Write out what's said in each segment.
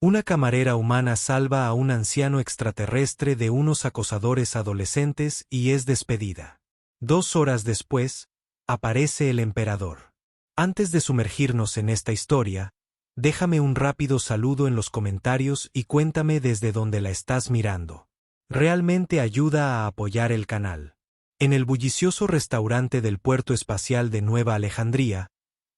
Una camarera humana salva a un anciano extraterrestre de unos acosadores adolescentes y es despedida. 2 horas después, aparece el emperador. Antes de sumergirnos en esta historia, déjame un rápido saludo en los comentarios y cuéntame desde dónde la estás mirando. Realmente ayuda a apoyar el canal. En el bullicioso restaurante del puerto espacial de Nueva Alejandría,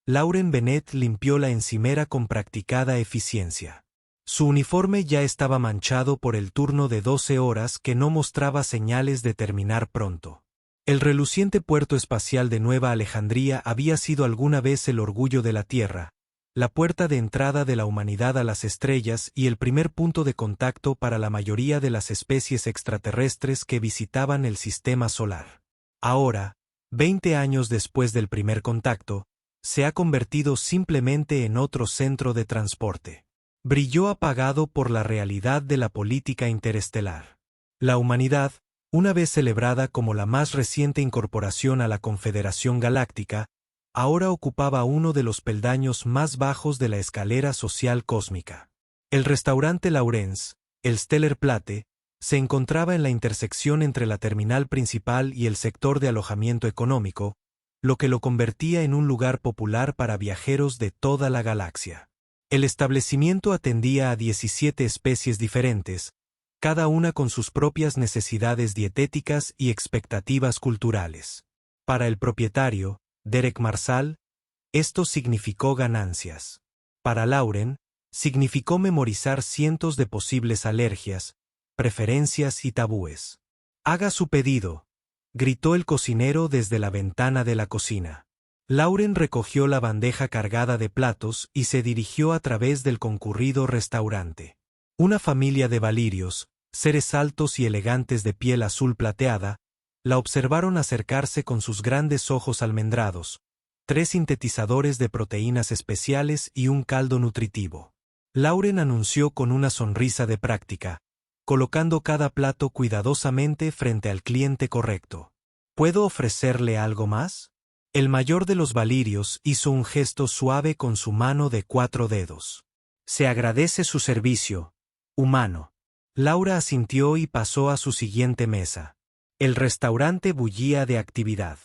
Lauren Bennett limpió la encimera con practicada eficiencia. Su uniforme ya estaba manchado por el turno de 12 horas que no mostraba señales de terminar pronto. El reluciente puerto espacial de Nueva Alejandría había sido alguna vez el orgullo de la Tierra, la puerta de entrada de la humanidad a las estrellas y el primer punto de contacto para la mayoría de las especies extraterrestres que visitaban el sistema solar. Ahora, 20 años después del primer contacto, se ha convertido simplemente en otro centro de transporte. Brilló apagado por la realidad de la política interestelar. La humanidad, una vez celebrada como la más reciente incorporación a la Confederación Galáctica, ahora ocupaba uno de los peldaños más bajos de la escalera social cósmica. El restaurante Lawrence, el Stellar Plate, se encontraba en la intersección entre la terminal principal y el sector de alojamiento económico, lo que lo convertía en un lugar popular para viajeros de toda la galaxia. El establecimiento atendía a 17 especies diferentes, cada una con sus propias necesidades dietéticas y expectativas culturales. Para el propietario, Derek Marsal, esto significó ganancias. Para Lauren, significó memorizar cientos de posibles alergias, preferencias y tabúes. «Haga su pedido», gritó el cocinero desde la ventana de la cocina. Lauren recogió la bandeja cargada de platos y se dirigió a través del concurrido restaurante. Una familia de valirios, seres altos y elegantes de piel azul plateada, la observaron acercarse con sus grandes ojos almendrados, 3 sintetizadores de proteínas especiales y un caldo nutritivo. Lauren anunció con una sonrisa de práctica, colocando cada plato cuidadosamente frente al cliente correcto. ¿Puedo ofrecerle algo más? El mayor de los valirios hizo un gesto suave con su mano de 4 dedos. Se agradece su servicio, humano. Laura asintió y pasó a su siguiente mesa. El restaurante bullía de actividad.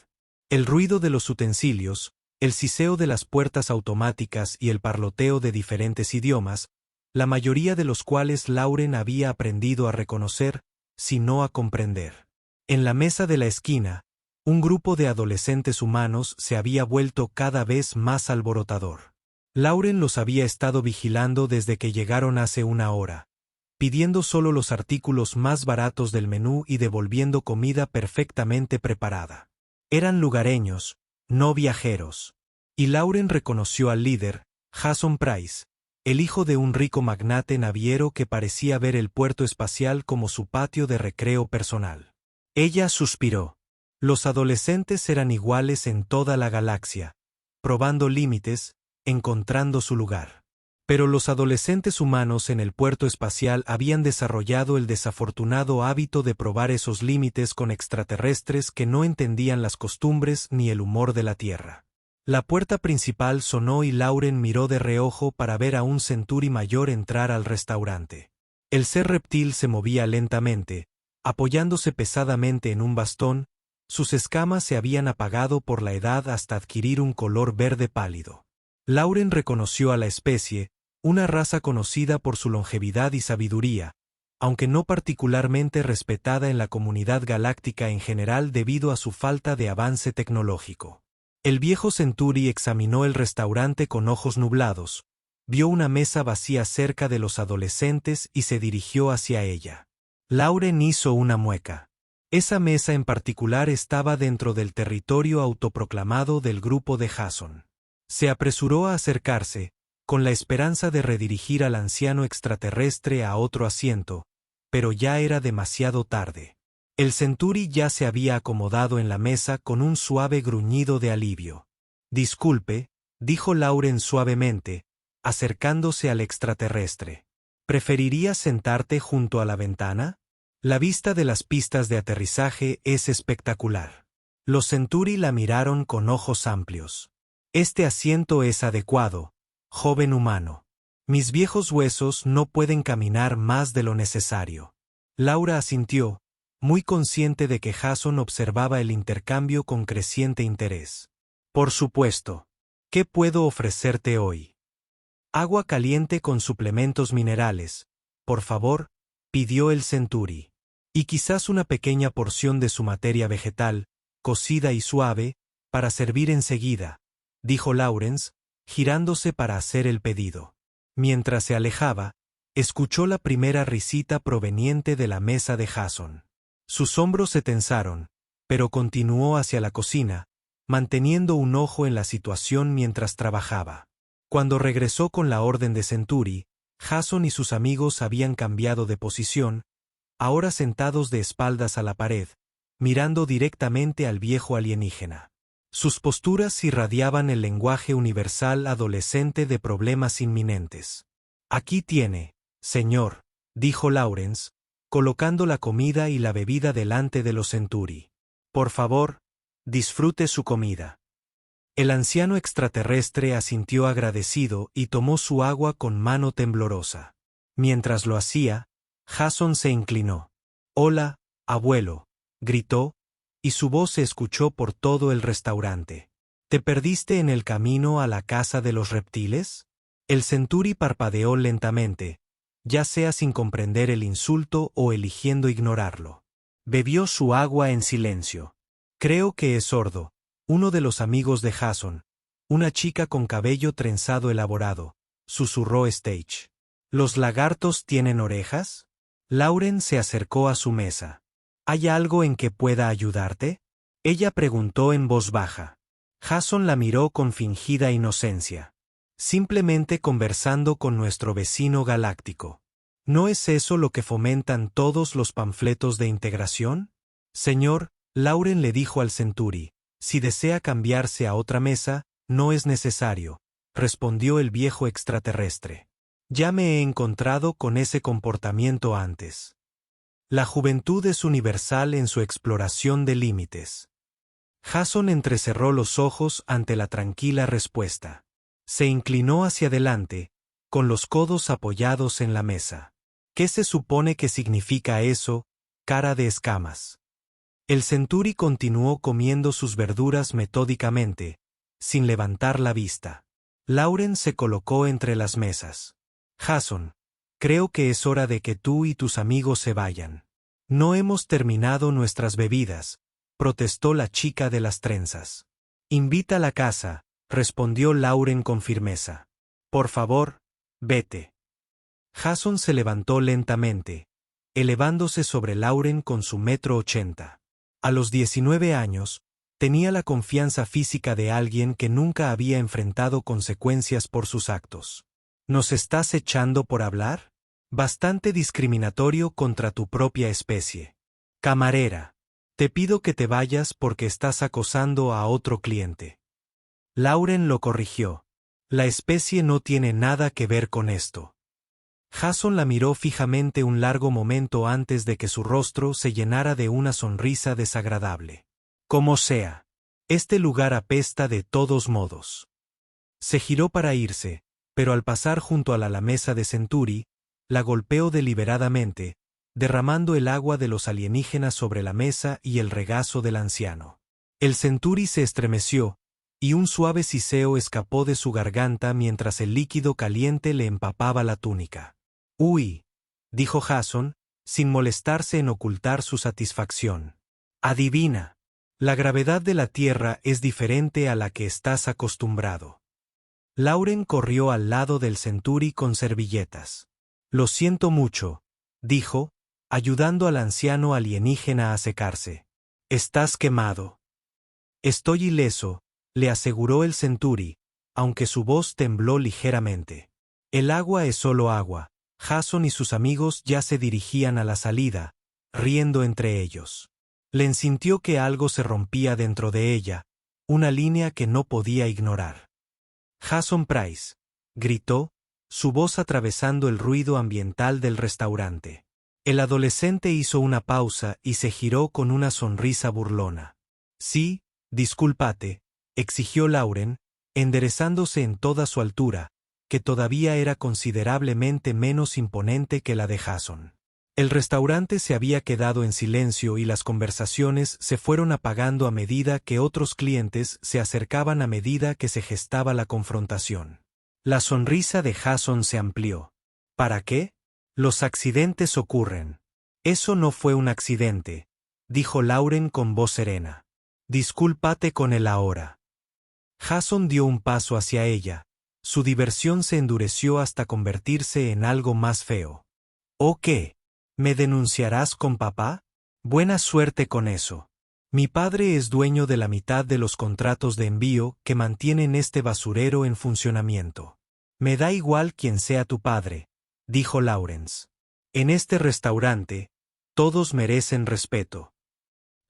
El ruido de los utensilios, el siseo de las puertas automáticas y el parloteo de diferentes idiomas, la mayoría de los cuales Lauren había aprendido a reconocer, si no a comprender. En la mesa de la esquina, un grupo de adolescentes humanos se había vuelto cada vez más alborotador. Lauren los había estado vigilando desde que llegaron hace 1 hora, pidiendo solo los artículos más baratos del menú y devolviendo comida perfectamente preparada. Eran lugareños, no viajeros. Y Lauren reconoció al líder, Jason Price, el hijo de un rico magnate naviero que parecía ver el puerto espacial como su patio de recreo personal. Ella suspiró. Los adolescentes eran iguales en toda la galaxia, probando límites, encontrando su lugar. Pero los adolescentes humanos en el puerto espacial habían desarrollado el desafortunado hábito de probar esos límites con extraterrestres que no entendían las costumbres ni el humor de la Tierra. La puerta principal sonó y Lauren miró de reojo para ver a un Centauri mayor entrar al restaurante. El ser reptil se movía lentamente, apoyándose pesadamente en un bastón. Sus escamas se habían apagado por la edad hasta adquirir un color verde pálido. Lauren reconoció a la especie, una raza conocida por su longevidad y sabiduría, aunque no particularmente respetada en la comunidad galáctica en general debido a su falta de avance tecnológico. El viejo Centauri examinó el restaurante con ojos nublados, vio una mesa vacía cerca de los adolescentes y se dirigió hacia ella. Lauren hizo una mueca. Esa mesa en particular estaba dentro del territorio autoproclamado del grupo de Jason. Se apresuró a acercarse, con la esperanza de redirigir al anciano extraterrestre a otro asiento, pero ya era demasiado tarde. El Centauri ya se había acomodado en la mesa con un suave gruñido de alivio. «Disculpe», dijo Lauren suavemente, acercándose al extraterrestre. «¿Preferirías sentarte junto a la ventana? La vista de las pistas de aterrizaje es espectacular». Los Centauri la miraron con ojos amplios. «Este asiento es adecuado, joven humano». Mis viejos huesos no pueden caminar más de lo necesario. Laura asintió, muy consciente de que Jason observaba el intercambio con creciente interés. Por supuesto. ¿Qué puedo ofrecerte hoy? Agua caliente con suplementos minerales, por favor, pidió el Centuri. Y quizás una pequeña porción de su materia vegetal, cocida y suave, para servir enseguida, dijo Lawrence, girándose para hacer el pedido. Mientras se alejaba, escuchó la primera risita proveniente de la mesa de Jason. Sus hombros se tensaron, pero continuó hacia la cocina, manteniendo un ojo en la situación mientras trabajaba. Cuando regresó con la orden de Centuri, Jason y sus amigos habían cambiado de posición, ahora sentados de espaldas a la pared, mirando directamente al viejo alienígena. Sus posturas irradiaban el lenguaje universal adolescente de problemas inminentes. Aquí tiene, señor, dijo Lawrence, colocando la comida y la bebida delante de los Centuri. Por favor, disfrute su comida. El anciano extraterrestre asintió agradecido y tomó su agua con mano temblorosa. Mientras lo hacía, Jason se inclinó. «Hola, abuelo», gritó, y su voz se escuchó por todo el restaurante. ¿Te perdiste en el camino a la casa de los reptiles? El Centuri parpadeó lentamente, ya sea sin comprender el insulto o eligiendo ignorarlo. Bebió su agua en silencio. Creo que es sordo, uno de los amigos de Jason, una chica con cabello trenzado elaborado, susurró Stage. ¿Los lagartos tienen orejas? Lauren se acercó a su mesa. ¿Hay algo en que pueda ayudarte? Ella preguntó en voz baja. Jason la miró con fingida inocencia. Simplemente conversando con nuestro vecino galáctico. ¿No es eso lo que fomentan todos los panfletos de integración? Señor, Lauren le dijo al Centuri, si desea cambiarse a otra mesa, no es necesario, respondió el viejo extraterrestre. Ya me he encontrado con ese comportamiento antes. La juventud es universal en su exploración de límites. Jason entrecerró los ojos ante la tranquila respuesta. Se inclinó hacia adelante, con los codos apoyados en la mesa. ¿Qué se supone que significa eso, cara de escamas? El Centuri continuó comiendo sus verduras metódicamente, sin levantar la vista. Lauren se colocó entre las mesas. Jason, creo que es hora de que tú y tus amigos se vayan. No hemos terminado nuestras bebidas, protestó la chica de las trenzas. Invita a la casa, respondió Lauren con firmeza. Por favor, vete. Jason se levantó lentamente, elevándose sobre Lauren con su 1,80 m. A los 19 años, tenía la confianza física de alguien que nunca había enfrentado consecuencias por sus actos. ¿Nos estás echando por hablar? Bastante discriminatorio contra tu propia especie. Camarera, te pido que te vayas porque estás acosando a otro cliente. Lauren lo corrigió. La especie no tiene nada que ver con esto. Jason la miró fijamente un largo momento antes de que su rostro se llenara de una sonrisa desagradable. Como sea, este lugar apesta de todos modos. Se giró para irse, pero al pasar junto a la mesa de Centuri, la golpeó deliberadamente, derramando el agua de los alienígenas sobre la mesa y el regazo del anciano. El Centuri se estremeció, y un suave siseo escapó de su garganta mientras el líquido caliente le empapaba la túnica. «Uy», dijo Jason, sin molestarse en ocultar su satisfacción. «Adivina. La gravedad de la Tierra es diferente a la que estás acostumbrado». Lauren corrió al lado del Centuri con servilletas. «Lo siento mucho», dijo, ayudando al anciano alienígena a secarse. «Estás quemado». «Estoy ileso», le aseguró el Centuri, aunque su voz tembló ligeramente. «El agua es solo agua». Jason y sus amigos ya se dirigían a la salida, riendo entre ellos. Len sintió que algo se rompía dentro de ella, una línea que no podía ignorar. «Jason Price», gritó, su voz atravesando el ruido ambiental del restaurante. El adolescente hizo una pausa y se giró con una sonrisa burlona. «Sí, discúlpate», exigió Lauren, enderezándose en toda su altura, que todavía era considerablemente menos imponente que la de Jason. El restaurante se había quedado en silencio y las conversaciones se fueron apagando a medida que otros clientes se acercaban a medida que se gestaba la confrontación. La sonrisa de Jason se amplió. ¿Para qué? Los accidentes ocurren. Eso no fue un accidente, dijo Lauren con voz serena. Discúlpate con él ahora. Jason dio un paso hacia ella. Su diversión se endureció hasta convertirse en algo más feo. ¿O qué? ¿Me denunciarás con papá? Buena suerte con eso. Mi padre es dueño de la mitad de los contratos de envío que mantienen este basurero en funcionamiento. Me da igual quién sea tu padre, dijo Lawrence. En este restaurante, todos merecen respeto.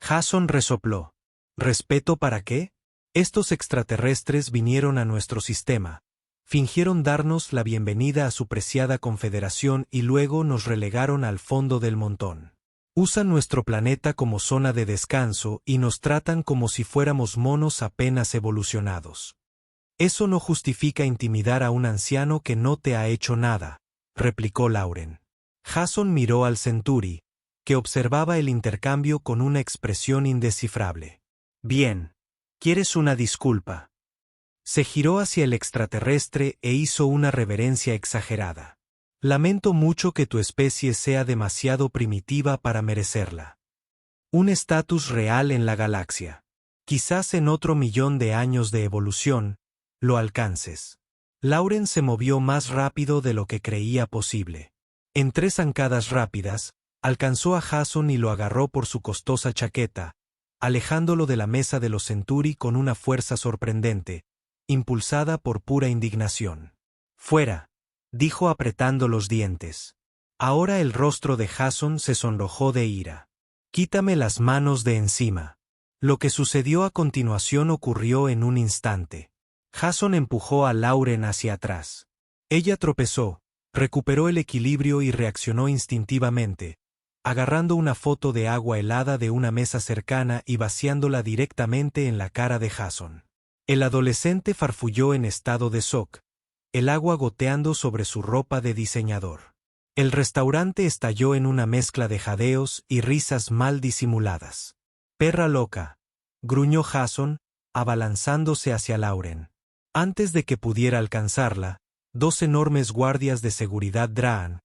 Jason resopló. ¿Respeto para qué? Estos extraterrestres vinieron a nuestro sistema. Fingieron darnos la bienvenida a su preciada confederación y luego nos relegaron al fondo del montón. Usan nuestro planeta como zona de descanso y nos tratan como si fuéramos monos apenas evolucionados. Eso no justifica intimidar a un anciano que no te ha hecho nada, replicó Lauren. Jason miró al Centuri, que observaba el intercambio con una expresión indescifrable. Bien, ¿quieres una disculpa? Se giró hacia el extraterrestre e hizo una reverencia exagerada. Lamento mucho que tu especie sea demasiado primitiva para merecerla. Un estatus real en la galaxia. Quizás en otro 1.000.000 de años de evolución, lo alcances. Lauren se movió más rápido de lo que creía posible. En 3 zancadas rápidas, alcanzó a Jason y lo agarró por su costosa chaqueta, alejándolo de la mesa de los Centuri con una fuerza sorprendente, impulsada por pura indignación. Fuera, dijo apretando los dientes. Ahora el rostro de Jason se sonrojó de ira. Quítame las manos de encima. Lo que sucedió a continuación ocurrió en un instante. Jason empujó a Lauren hacia atrás. Ella tropezó, recuperó el equilibrio y reaccionó instintivamente, agarrando una foto de agua helada de una mesa cercana y vaciándola directamente en la cara de Jason. El adolescente farfulló en estado de shock, el agua goteando sobre su ropa de diseñador. El restaurante estalló en una mezcla de jadeos y risas mal disimuladas. «Perra loca», gruñó Jason, abalanzándose hacia Lauren. Antes de que pudiera alcanzarla, 2 enormes guardias de seguridad Draan,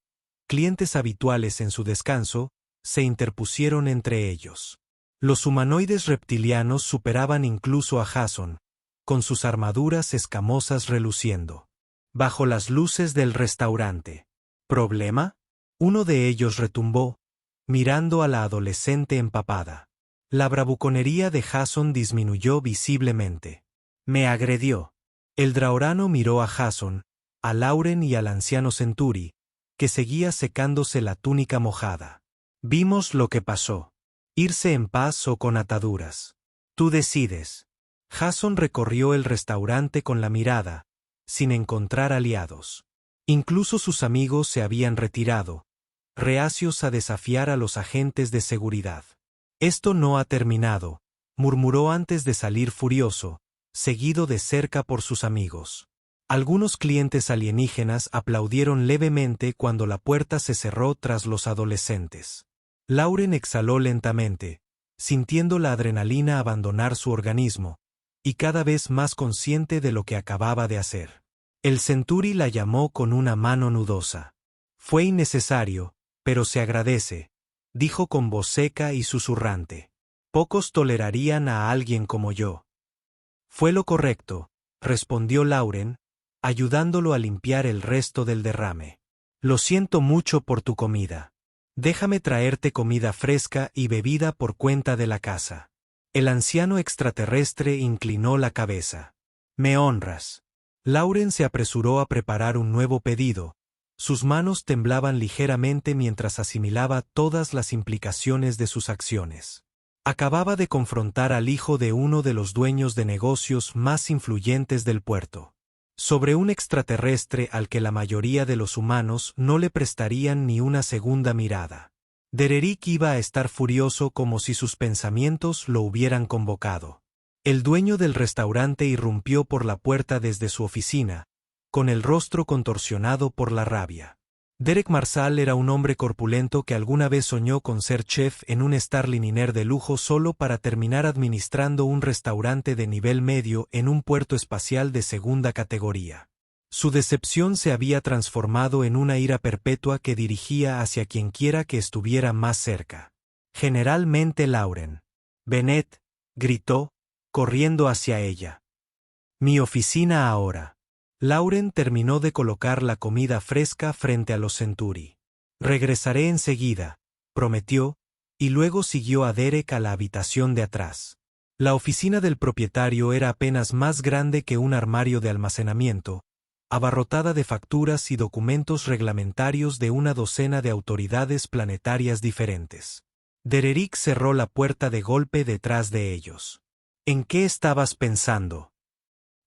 clientes habituales en su descanso, se interpusieron entre ellos. Los humanoides reptilianos superaban incluso a Jason, con sus armaduras escamosas reluciendo. Bajo las luces del restaurante. ¿Problema? Uno de ellos retumbó, mirando a la adolescente empapada. La bravuconería de Jason disminuyó visiblemente. Me agredió. El draorano miró a Jason, a Lauren y al anciano Centuri, que seguía secándose la túnica mojada. Vimos lo que pasó. Irse en paz o con ataduras. Tú decides. Jason recorrió el restaurante con la mirada, sin encontrar aliados. Incluso sus amigos se habían retirado, reacios a desafiar a los agentes de seguridad. Esto no ha terminado, murmuró antes de salir furioso, seguido de cerca por sus amigos. Algunos clientes alienígenas aplaudieron levemente cuando la puerta se cerró tras los adolescentes. Lauren exhaló lentamente, sintiendo la adrenalina abandonar su organismo, y cada vez más consciente de lo que acababa de hacer. El Centuri la llamó con una mano nudosa. Fue innecesario, pero se agradece, dijo con voz seca y susurrante. Pocos tolerarían a alguien como yo. Fue lo correcto, respondió Lauren, ayudándolo a limpiar el resto del derrame. Lo siento mucho por tu comida. Déjame traerte comida fresca y bebida por cuenta de la casa. El anciano extraterrestre inclinó la cabeza. Me honras. Lauren se apresuró a preparar un nuevo pedido. Sus manos temblaban ligeramente mientras asimilaba todas las implicaciones de sus acciones. Acababa de confrontar al hijo de uno de los dueños de negocios más influyentes del puerto. Sobre un extraterrestre al que la mayoría de los humanos no le prestarían ni una segunda mirada. Dererick iba a estar furioso como si sus pensamientos lo hubieran convocado. El dueño del restaurante irrumpió por la puerta desde su oficina, con el rostro contorsionado por la rabia. Derek Marsal era un hombre corpulento que alguna vez soñó con ser chef en un Starliner de lujo solo para terminar administrando un restaurante de nivel medio en un puerto espacial de segunda categoría. Su decepción se había transformado en una ira perpetua que dirigía hacia quienquiera que estuviera más cerca. Generalmente Lauren. Bennett, gritó, corriendo hacia ella. Mi oficina ahora. Lauren terminó de colocar la comida fresca frente a los Centuri. Regresaré enseguida, prometió, y luego siguió a Derek a la habitación de atrás. La oficina del propietario era apenas más grande que un armario de almacenamiento, abarrotada de facturas y documentos reglamentarios de una docena de autoridades planetarias diferentes. Derek cerró la puerta de golpe detrás de ellos. ¿En qué estabas pensando?,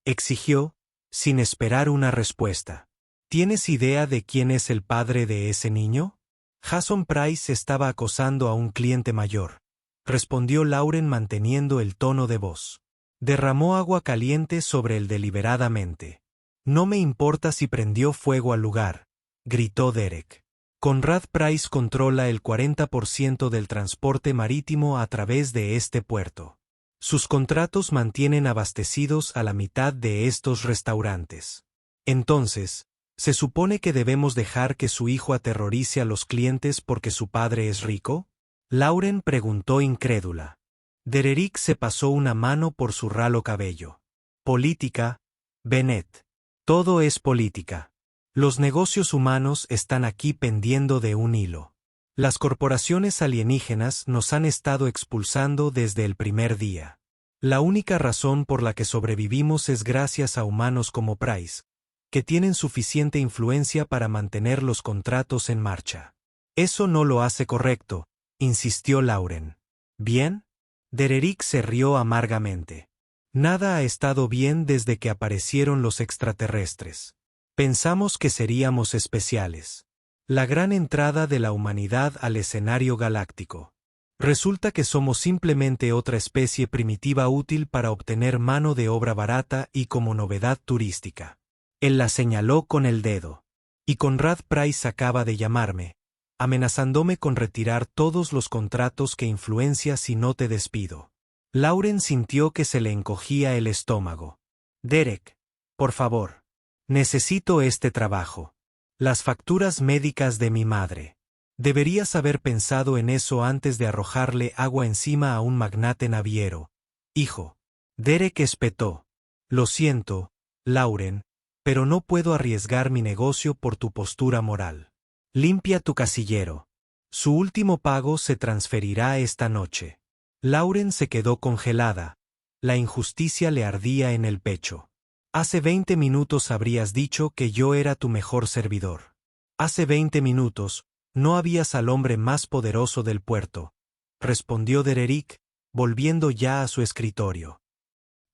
exigió, sin esperar una respuesta. ¿Tienes idea de quién es el padre de ese niño? Jason Price estaba acosando a un cliente mayor, respondió Lauren manteniendo el tono de voz. Derramó agua caliente sobre él deliberadamente. No me importa si prendió fuego al lugar, gritó Derek. Conrad Price controla el 40% del transporte marítimo a través de este puerto. Sus contratos mantienen abastecidos a la mitad de estos restaurantes. Entonces, ¿se supone que debemos dejar que su hijo aterrorice a los clientes porque su padre es rico? Lauren preguntó incrédula. Derek se pasó una mano por su ralo cabello. Política, Bennett. Todo es política. Los negocios humanos están aquí pendiendo de un hilo. Las corporaciones alienígenas nos han estado expulsando desde el primer día. La única razón por la que sobrevivimos es gracias a humanos como Price, que tienen suficiente influencia para mantener los contratos en marcha. Eso no lo hace correcto, insistió Lauren. ¿Bien? Derek se rió amargamente. Nada ha estado bien desde que aparecieron los extraterrestres. Pensamos que seríamos especiales. La gran entrada de la humanidad al escenario galáctico. Resulta que somos simplemente otra especie primitiva útil para obtener mano de obra barata y como novedad turística. Él la señaló con el dedo. Y Conrad Price acaba de llamarme, amenazándome con retirar todos los contratos que influencia si no te despido. Lauren sintió que se le encogía el estómago. Derek, por favor. Necesito este trabajo. Las facturas médicas de mi madre. Deberías haber pensado en eso antes de arrojarle agua encima a un magnate naviero. Hijo. Derek espetó. Lo siento, Lauren, pero no puedo arriesgar mi negocio por tu postura moral. Limpia tu casillero. Su último pago se transferirá esta noche. Lauren se quedó congelada. La injusticia le ardía en el pecho. Hace 20 minutos habrías dicho que yo era tu mejor servidor. Hace 20 minutos, no habías al hombre más poderoso del puerto, respondió Derek, volviendo ya a su escritorio.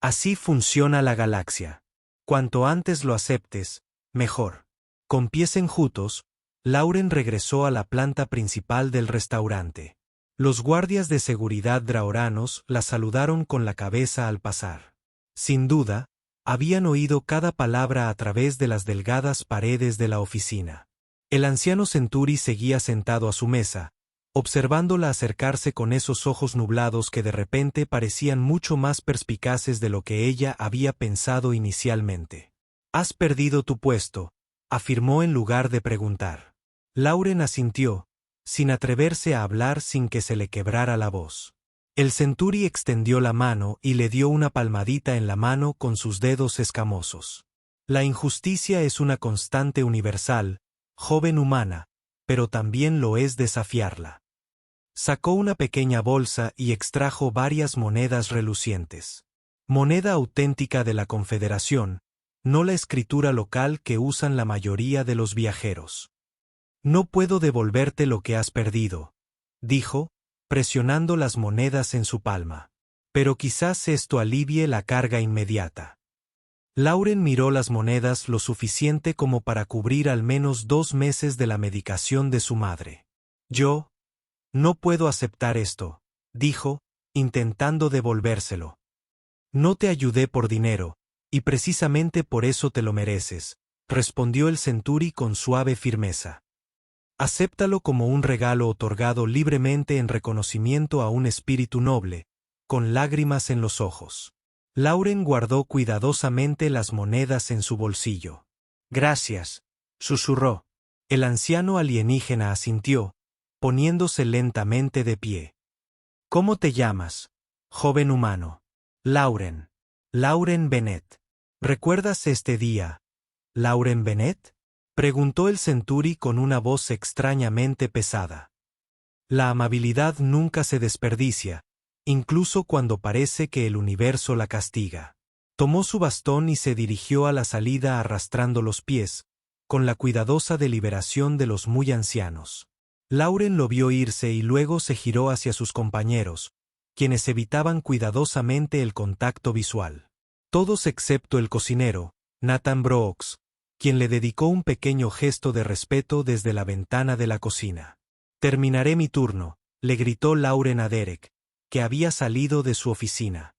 Así funciona la galaxia. Cuanto antes lo aceptes, mejor. Con pies enjutos, Lauren regresó a la planta principal del restaurante. Los guardias de seguridad draoranos la saludaron con la cabeza al pasar. Sin duda, habían oído cada palabra a través de las delgadas paredes de la oficina. El anciano Centuri seguía sentado a su mesa, observándola acercarse con esos ojos nublados que de repente parecían mucho más perspicaces de lo que ella había pensado inicialmente. «Has perdido tu puesto», afirmó en lugar de preguntar. Lauren asintió, sin atreverse a hablar sin que se le quebrara la voz. El Centuri extendió la mano y le dio una palmadita en la mano con sus dedos escamosos. La injusticia es una constante universal, joven humana, pero también lo es desafiarla. Sacó una pequeña bolsa y extrajo varias monedas relucientes. Moneda auténtica de la Confederación, no la escritura local que usan la mayoría de los viajeros. No puedo devolverte lo que has perdido, dijo, presionando las monedas en su palma. Pero quizás esto alivie la carga inmediata. Lauren miró las monedas lo suficiente como para cubrir al menos 2 meses de la medicación de su madre. Yo no puedo aceptar esto, dijo, intentando devolvérselo. No te ayudé por dinero, y precisamente por eso te lo mereces, respondió el Centuri con suave firmeza. Acéptalo como un regalo otorgado libremente en reconocimiento a un espíritu noble, con lágrimas en los ojos. Lauren guardó cuidadosamente las monedas en su bolsillo. Gracias, susurró. El anciano alienígena asintió, poniéndose lentamente de pie. ¿Cómo te llamas, joven humano? Lauren. Lauren Bennett. ¿Recuerdas este día, Lauren Bennett? Preguntó el Centuri con una voz extrañamente pesada. La amabilidad nunca se desperdicia, incluso cuando parece que el universo la castiga. Tomó su bastón y se dirigió a la salida arrastrando los pies, con la cuidadosa deliberación de los muy ancianos. Lauren lo vio irse y luego se giró hacia sus compañeros, quienes evitaban cuidadosamente el contacto visual. Todos excepto el cocinero, Nathan Brooks, quien le dedicó un pequeño gesto de respeto desde la ventana de la cocina. Terminaré mi turno, le gritó Lauren a Derek, que había salido de su oficina.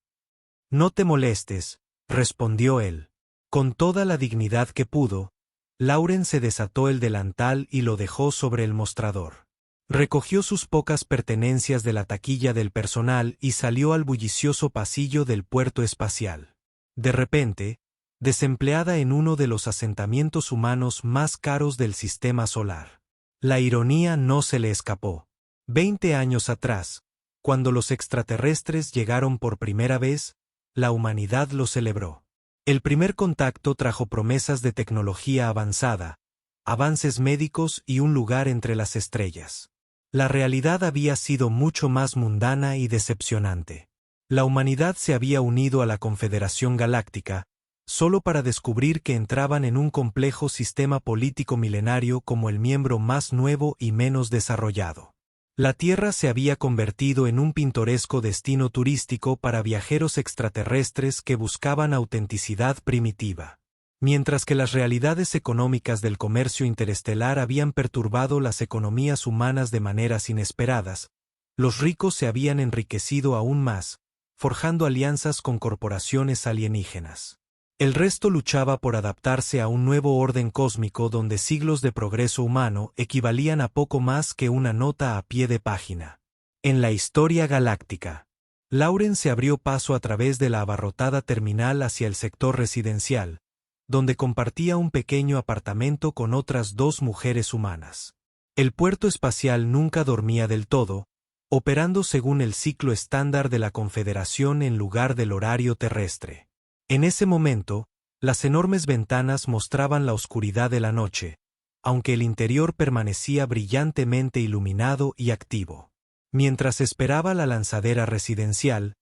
No te molestes, respondió él. Con toda la dignidad que pudo, Lauren se desató el delantal y lo dejó sobre el mostrador. Recogió sus pocas pertenencias de la taquilla del personal y salió al bullicioso pasillo del puerto espacial. De repente, desempleada en uno de los asentamientos humanos más caros del sistema solar. La ironía no se le escapó. 20 años atrás, cuando los extraterrestres llegaron por primera vez, la humanidad lo celebró. El primer contacto trajo promesas de tecnología avanzada, avances médicos y un lugar entre las estrellas. La realidad había sido mucho más mundana y decepcionante. La humanidad se había unido a la Confederación Galáctica, solo para descubrir que entraban en un complejo sistema político milenario como el miembro más nuevo y menos desarrollado. La Tierra se había convertido en un pintoresco destino turístico para viajeros extraterrestres que buscaban autenticidad primitiva. Mientras que las realidades económicas del comercio interestelar habían perturbado las economías humanas de maneras inesperadas, los ricos se habían enriquecido aún más, forjando alianzas con corporaciones alienígenas. El resto luchaba por adaptarse a un nuevo orden cósmico donde siglos de progreso humano equivalían a poco más que una nota a pie de página. En la historia galáctica, Lauren se abrió paso a través de la abarrotada terminal hacia el sector residencial, donde compartía un pequeño apartamento con otras 2 mujeres humanas. El puerto espacial nunca dormía del todo, operando según el ciclo estándar de la Confederación en lugar del horario terrestre. En ese momento, las enormes ventanas mostraban la oscuridad de la noche, aunque el interior permanecía brillantemente iluminado y activo. Mientras esperaba la lanzadera residencial,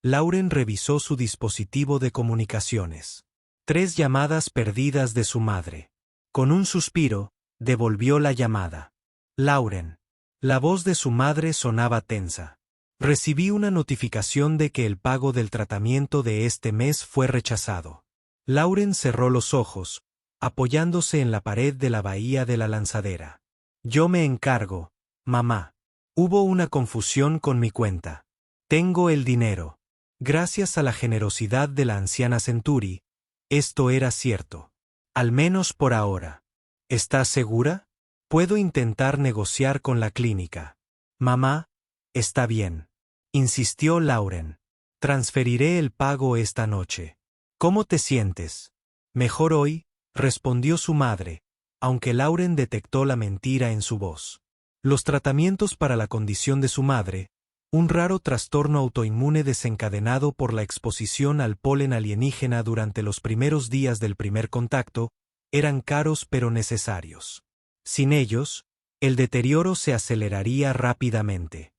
Lauren revisó su dispositivo de comunicaciones. 3 llamadas perdidas de su madre. Con un suspiro, devolvió la llamada. Lauren. La voz de su madre sonaba tensa. Recibí una notificación de que el pago del tratamiento de este mes fue rechazado. Lauren cerró los ojos, apoyándose en la pared de la bahía de la lanzadera. Yo me encargo, mamá. Hubo una confusión con mi cuenta. Tengo el dinero. Gracias a la generosidad de la anciana Centuri, esto era cierto. Al menos por ahora. ¿Estás segura? Puedo intentar negociar con la clínica. Mamá, está bien, insistió Lauren. Transferiré el pago esta noche. ¿Cómo te sientes? Mejor hoy, respondió su madre, aunque Lauren detectó la mentira en su voz. Los tratamientos para la condición de su madre, un raro trastorno autoinmune desencadenado por la exposición al polen alienígena durante los primeros días del primer contacto, eran caros pero necesarios. Sin ellos, el deterioro se aceleraría rápidamente.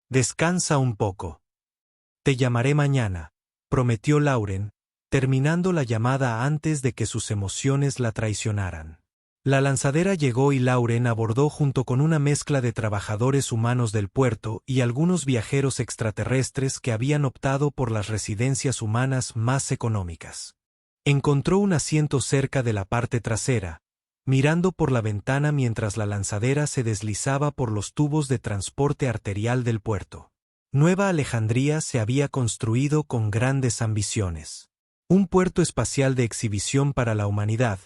Descansa un poco. Te llamaré mañana, prometió Lauren, terminando la llamada antes de que sus emociones la traicionaran. La lanzadera llegó y Lauren abordó junto con una mezcla de trabajadores humanos del puerto y algunos viajeros extraterrestres que habían optado por las residencias humanas más económicas. Encontró un asiento cerca de la parte trasera, mirando por la ventana mientras la lanzadera se deslizaba por los tubos de transporte arterial del puerto. Nueva Alejandría se había construido con grandes ambiciones. Un puerto espacial de exhibición para la humanidad,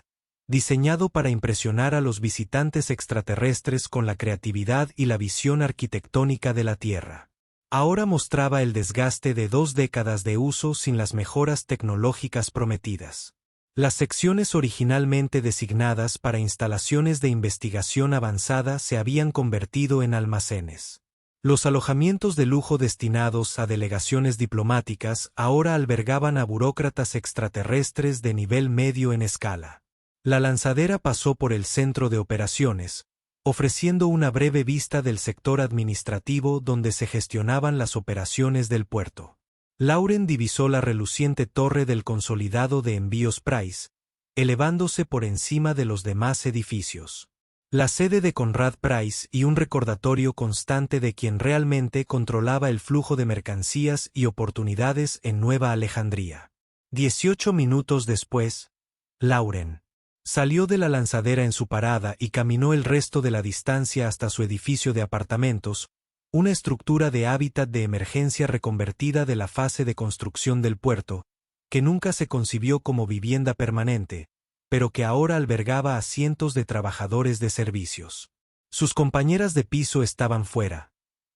diseñado para impresionar a los visitantes extraterrestres con la creatividad y la visión arquitectónica de la Tierra. Ahora mostraba el desgaste de 2 décadas de uso sin las mejoras tecnológicas prometidas. Las secciones originalmente designadas para instalaciones de investigación avanzada se habían convertido en almacenes. Los alojamientos de lujo destinados a delegaciones diplomáticas ahora albergaban a burócratas extraterrestres de nivel medio en escala. La lanzadera pasó por el centro de operaciones, ofreciendo una breve vista del sector administrativo donde se gestionaban las operaciones del puerto. Lauren divisó la reluciente torre del consolidado de envíos Price, elevándose por encima de los demás edificios. La sede de Conrad Price y un recordatorio constante de quien realmente controlaba el flujo de mercancías y oportunidades en Nueva Alejandría. 18 minutos después, Lauren salió de la lanzadera en su parada y caminó el resto de la distancia hasta su edificio de apartamentos, una estructura de hábitat de emergencia reconvertida de la fase de construcción del puerto, que nunca se concibió como vivienda permanente, pero que ahora albergaba a cientos de trabajadores de servicios. Sus compañeras de piso estaban fuera.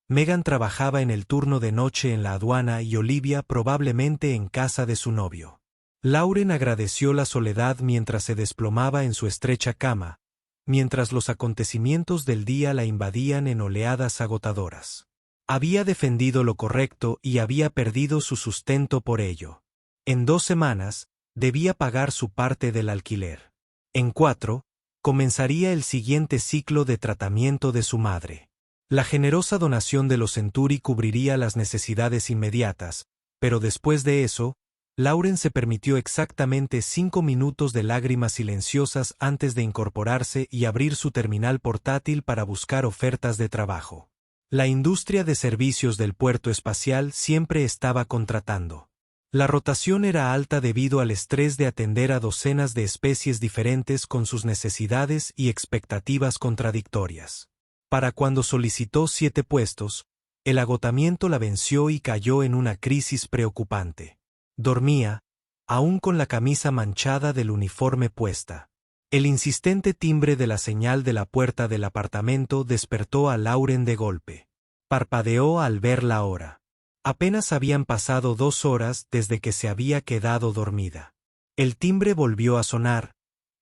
Megan trabajaba en el turno de noche en la aduana y Olivia probablemente en casa de su novio. Lauren agradeció la soledad mientras se desplomaba en su estrecha cama, mientras los acontecimientos del día la invadían en oleadas agotadoras. Había defendido lo correcto y había perdido su sustento por ello. En 2 semanas, debía pagar su parte del alquiler. En 4, comenzaría el siguiente ciclo de tratamiento de su madre. La generosa donación de los Centuri cubriría las necesidades inmediatas, pero después de eso, Lauren se permitió exactamente 5 minutos de lágrimas silenciosas antes de incorporarse y abrir su terminal portátil para buscar ofertas de trabajo. La industria de servicios del puerto espacial siempre estaba contratando. La rotación era alta debido al estrés de atender a docenas de especies diferentes con sus necesidades y expectativas contradictorias. Para cuando solicitó 7 puestos, el agotamiento la venció y cayó en una crisis preocupante. Dormía, aún con la camisa manchada del uniforme puesta. El insistente timbre de la señal de la puerta del apartamento despertó a Lauren de golpe. Parpadeó al ver la hora. Apenas habían pasado 2 horas desde que se había quedado dormida. El timbre volvió a sonar,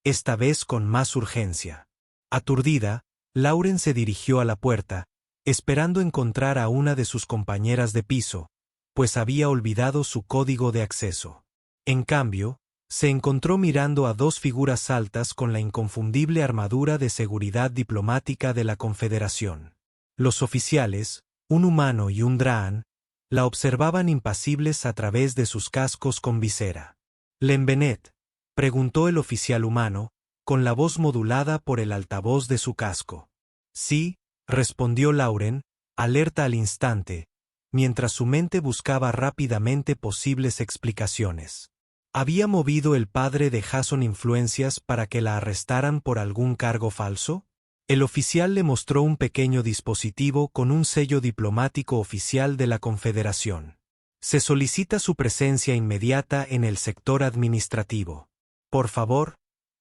esta vez con más urgencia. Aturdida, Lauren se dirigió a la puerta, esperando encontrar a una de sus compañeras de piso, pues había olvidado su código de acceso. En cambio, se encontró mirando a 2 figuras altas con la inconfundible armadura de seguridad diplomática de la Confederación. Los oficiales, un humano y un Draan, la observaban impasibles a través de sus cascos con visera. «¿Lembenet?», preguntó el oficial humano, con la voz modulada por el altavoz de su casco. «Sí», respondió Lauren, alerta al instante, mientras su mente buscaba rápidamente posibles explicaciones. ¿Había movido el padre de Jason influencias para que la arrestaran por algún cargo falso? El oficial le mostró un pequeño dispositivo con un sello diplomático oficial de la Confederación. Se solicita su presencia inmediata en el sector administrativo. Por favor,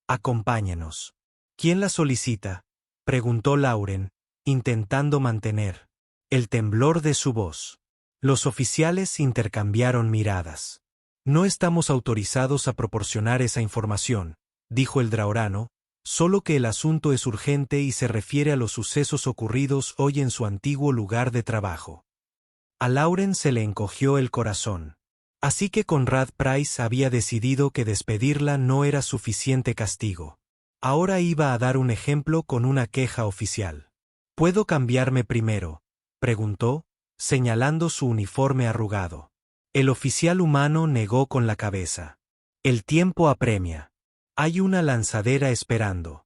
acompáñenos. ¿Quién la solicita?, preguntó Lauren, intentando mantener el temblor de su voz. Los oficiales intercambiaron miradas. «No estamos autorizados a proporcionar esa información», dijo el draorano, «solo que el asunto es urgente y se refiere a los sucesos ocurridos hoy en su antiguo lugar de trabajo». A Lauren se le encogió el corazón. Así que Conrad Price había decidido que despedirla no era suficiente castigo. Ahora iba a dar un ejemplo con una queja oficial. «¿Puedo cambiarme primero?», preguntó, señalando su uniforme arrugado. El oficial humano negó con la cabeza. «El tiempo apremia. Hay una lanzadera esperando».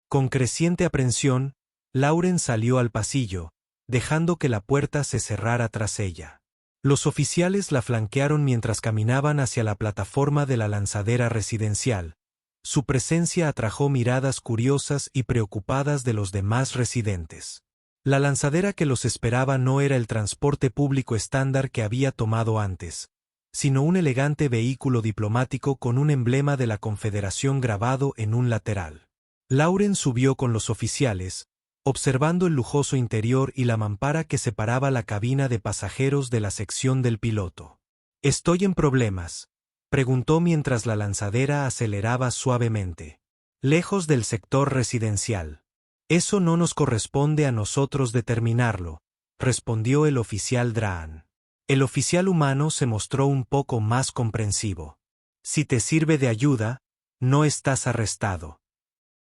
Con creciente aprensión, Lauren salió al pasillo, dejando que la puerta se cerrara tras ella. Los oficiales la flanquearon mientras caminaban hacia la plataforma de la lanzadera residencial. Su presencia atrajo miradas curiosas y preocupadas de los demás residentes. La lanzadera que los esperaba no era el transporte público estándar que había tomado antes, sino un elegante vehículo diplomático con un emblema de la Confederación grabado en un lateral. Lauren subió con los oficiales, observando el lujoso interior y la mampara que separaba la cabina de pasajeros de la sección del piloto. «¿Estoy en problemas?», preguntó mientras la lanzadera aceleraba suavemente. «Lejos del sector residencial. Eso no nos corresponde a nosotros determinarlo», respondió el oficial Draan. El oficial humano se mostró un poco más comprensivo. «Si te sirve de ayuda, no estás arrestado.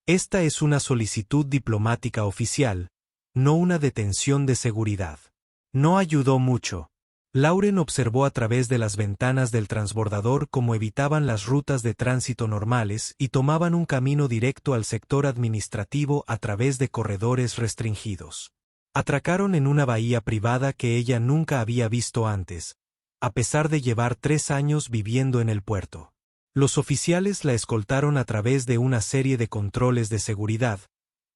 Esta es una solicitud diplomática oficial, no una detención de seguridad». No ayudó mucho. Lauren observó a través de las ventanas del transbordador cómo evitaban las rutas de tránsito normales y tomaban un camino directo al sector administrativo a través de corredores restringidos. Atracaron en una bahía privada que ella nunca había visto antes, a pesar de llevar 3 años viviendo en el puerto. Los oficiales la escoltaron a través de una serie de controles de seguridad,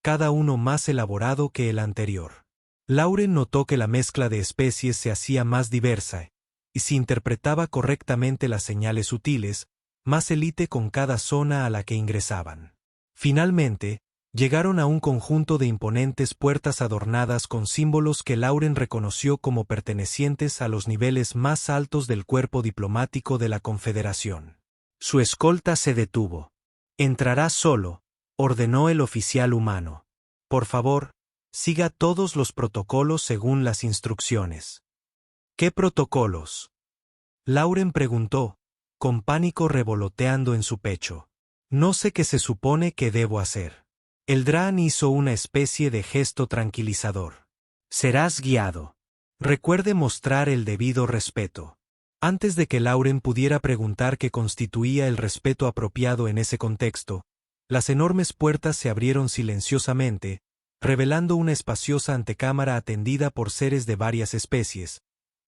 cada uno más elaborado que el anterior. Lauren notó que la mezcla de especies se hacía más diversa, y si interpretaba correctamente las señales sutiles, más élite con cada zona a la que ingresaban. Finalmente, llegaron a un conjunto de imponentes puertas adornadas con símbolos que Lauren reconoció como pertenecientes a los niveles más altos del cuerpo diplomático de la Confederación. Su escolta se detuvo. «Entrará solo», ordenó el oficial humano. «Por favor, siga todos los protocolos según las instrucciones». «¿Qué protocolos?», Lauren preguntó, con pánico revoloteando en su pecho. «No sé qué se supone que debo hacer». El Draan hizo una especie de gesto tranquilizador. «Serás guiado. Recuerde mostrar el debido respeto». Antes de que Lauren pudiera preguntar qué constituía el respeto apropiado en ese contexto, las enormes puertas se abrieron silenciosamente, revelando una espaciosa antecámara atendida por seres de varias especies,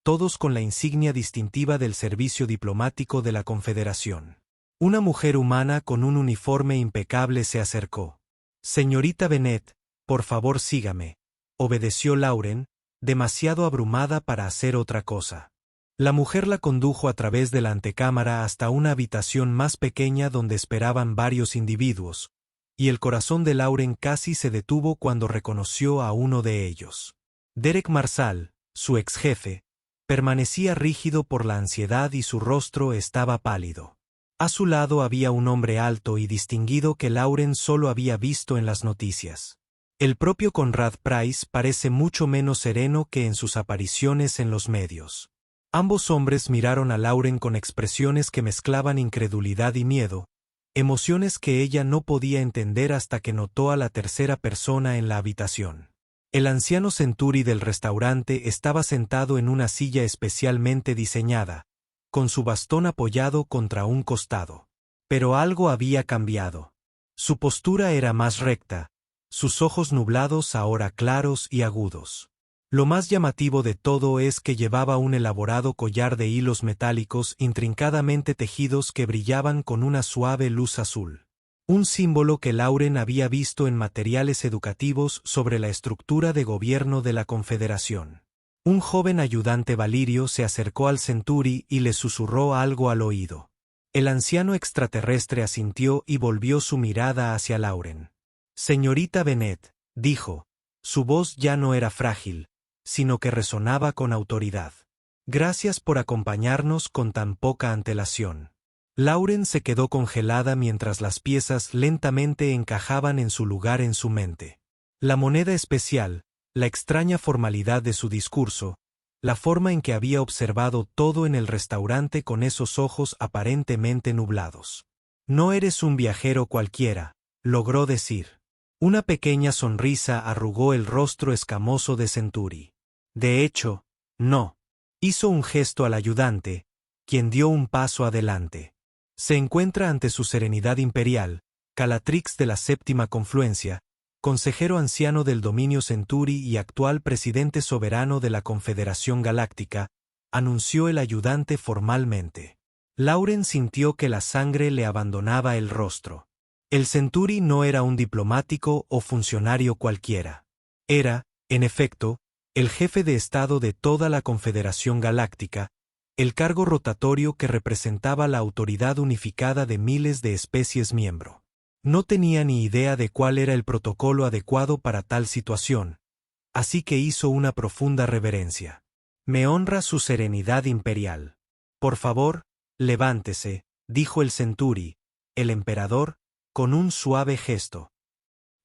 todos con la insignia distintiva del servicio diplomático de la Confederación. Una mujer humana con un uniforme impecable se acercó. «Señorita Bennett, por favor sígame», obedeció Lauren, demasiado abrumada para hacer otra cosa. La mujer la condujo a través de la antecámara hasta una habitación más pequeña donde esperaban varios individuos, y el corazón de Lauren casi se detuvo cuando reconoció a uno de ellos. Derek Marsal, su ex jefe, permanecía rígido por la ansiedad y su rostro estaba pálido. A su lado había un hombre alto y distinguido que Lauren solo había visto en las noticias. El propio Conrad Price parece mucho menos sereno que en sus apariciones en los medios. Ambos hombres miraron a Lauren con expresiones que mezclaban incredulidad y miedo, emociones que ella no podía entender hasta que notó a la tercera persona en la habitación. El anciano Centuri del restaurante estaba sentado en una silla especialmente diseñada, con su bastón apoyado contra un costado. Pero algo había cambiado. Su postura era más recta, sus ojos nublados ahora claros y agudos. Lo más llamativo de todo es que llevaba un elaborado collar de hilos metálicos intrincadamente tejidos que brillaban con una suave luz azul. Un símbolo que Lauren había visto en materiales educativos sobre la estructura de gobierno de la Confederación. Un joven ayudante valirio se acercó al Centuri y le susurró algo al oído. El anciano extraterrestre asintió y volvió su mirada hacia Lauren. «Señorita Bennett», dijo, su voz ya no era frágil, sino que resonaba con autoridad. «Gracias por acompañarnos con tan poca antelación». Lauren se quedó congelada mientras las piezas lentamente encajaban en su lugar en su mente. La moneda especial, la extraña formalidad de su discurso, la forma en que había observado todo en el restaurante con esos ojos aparentemente nublados. «No eres un viajero cualquiera», logró decir. Una pequeña sonrisa arrugó el rostro escamoso de Centuri. «De hecho, no». Hizo un gesto al ayudante, quien dio un paso adelante. «Se encuentra ante su serenidad imperial, Calatrix de la Séptima Confluencia, consejero anciano del dominio Centuri y actual presidente soberano de la Confederación Galáctica», anunció el ayudante formalmente. Lauren sintió que la sangre le abandonaba el rostro. El Centuri no era un diplomático o funcionario cualquiera. Era, en efecto, el jefe de Estado de toda la Confederación Galáctica, el cargo rotatorio que representaba la autoridad unificada de miles de especies miembro. No tenía ni idea de cuál era el protocolo adecuado para tal situación, así que hizo una profunda reverencia. Me honra su serenidad imperial. Por favor, levántese, dijo el centuri, el emperador, con un suave gesto.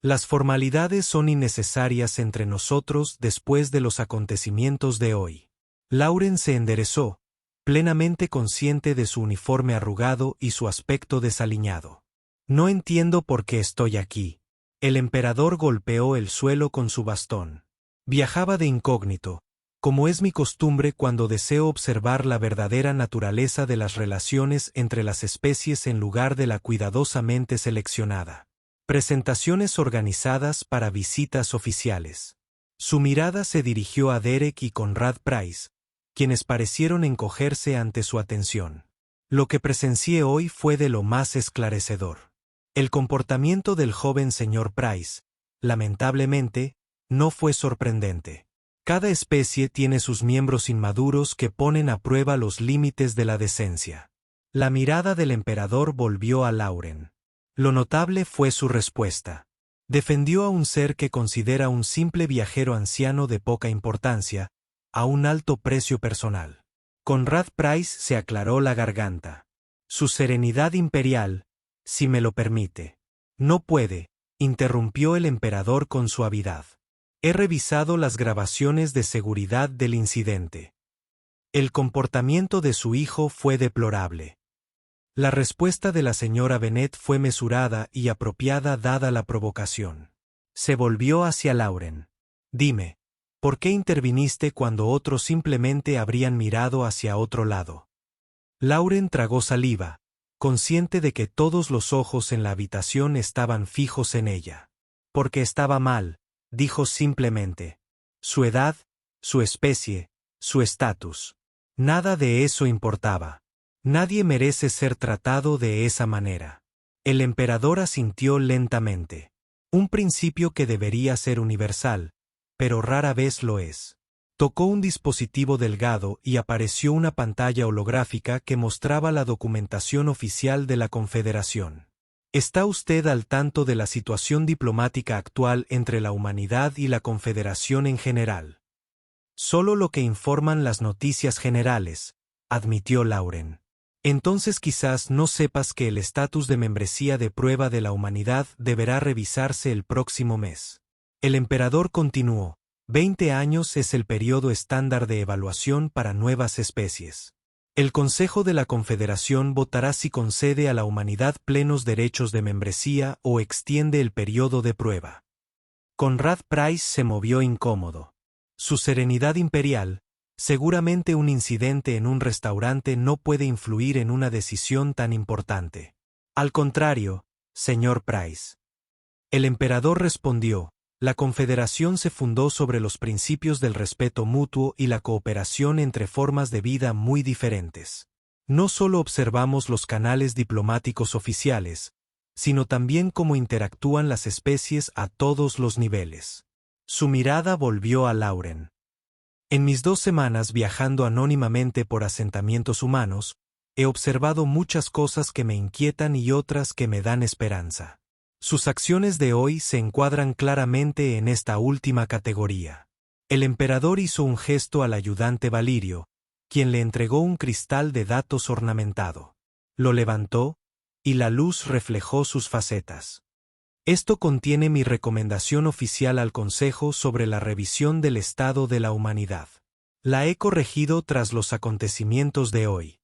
Las formalidades son innecesarias entre nosotros después de los acontecimientos de hoy. Lauren se enderezó, plenamente consciente de su uniforme arrugado y su aspecto desaliñado. No entiendo por qué estoy aquí. El emperador golpeó el suelo con su bastón. Viajaba de incógnito, como es mi costumbre cuando deseo observar la verdadera naturaleza de las relaciones entre las especies en lugar de la cuidadosamente seleccionada. Presentaciones organizadas para visitas oficiales. Su mirada se dirigió a Derek y Conrad Price, quienes parecieron encogerse ante su atención. Lo que presencié hoy fue de lo más esclarecedor. El comportamiento del joven señor Price, lamentablemente, no fue sorprendente. Cada especie tiene sus miembros inmaduros que ponen a prueba los límites de la decencia. La mirada del emperador volvió a Lauren. Lo notable fue su respuesta. Defendió a un ser que considera un simple viajero anciano de poca importancia, a un alto precio personal. Conrad Price se aclaró la garganta. Su serenidad imperial, si me lo permite. No puede, interrumpió el emperador con suavidad. He revisado las grabaciones de seguridad del incidente. El comportamiento de su hijo fue deplorable. La respuesta de la señora Bennet fue mesurada y apropiada dada la provocación. Se volvió hacia Lauren. Dime, ¿por qué interviniste cuando otros simplemente habrían mirado hacia otro lado? Lauren tragó saliva, consciente de que todos los ojos en la habitación estaban fijos en ella. Porque estaba mal, dijo simplemente. Su edad, su especie, su estatus. Nada de eso importaba. Nadie merece ser tratado de esa manera. El emperador asintió lentamente. Un principio que debería ser universal, pero rara vez lo es. Tocó un dispositivo delgado y apareció una pantalla holográfica que mostraba la documentación oficial de la Confederación. ¿Está usted al tanto de la situación diplomática actual entre la humanidad y la Confederación en general? Solo lo que informan las noticias generales, admitió Lauren. Entonces quizás no sepas que el estatus de membresía de prueba de la humanidad deberá revisarse el próximo mes. El emperador continuó. 20 años es el periodo estándar de evaluación para nuevas especies. El Consejo de la Confederación votará si concede a la humanidad plenos derechos de membresía o extiende el periodo de prueba. Conrad Price se movió incómodo. Su serenidad imperial, seguramente un incidente en un restaurante no puede influir en una decisión tan importante. Al contrario, señor Price. El emperador respondió. La Confederación se fundó sobre los principios del respeto mutuo y la cooperación entre formas de vida muy diferentes. No solo observamos los canales diplomáticos oficiales, sino también cómo interactúan las especies a todos los niveles. Su mirada volvió a Lauren. En mis 2 semanas viajando anónimamente por asentamientos humanos, he observado muchas cosas que me inquietan y otras que me dan esperanza. Sus acciones de hoy se encuadran claramente en esta última categoría. El emperador hizo un gesto al ayudante Valirio, quien le entregó un cristal de datos ornamentado. Lo levantó, y la luz reflejó sus facetas. Esto contiene mi recomendación oficial al Consejo sobre la revisión del estado de la humanidad. La he corregido tras los acontecimientos de hoy.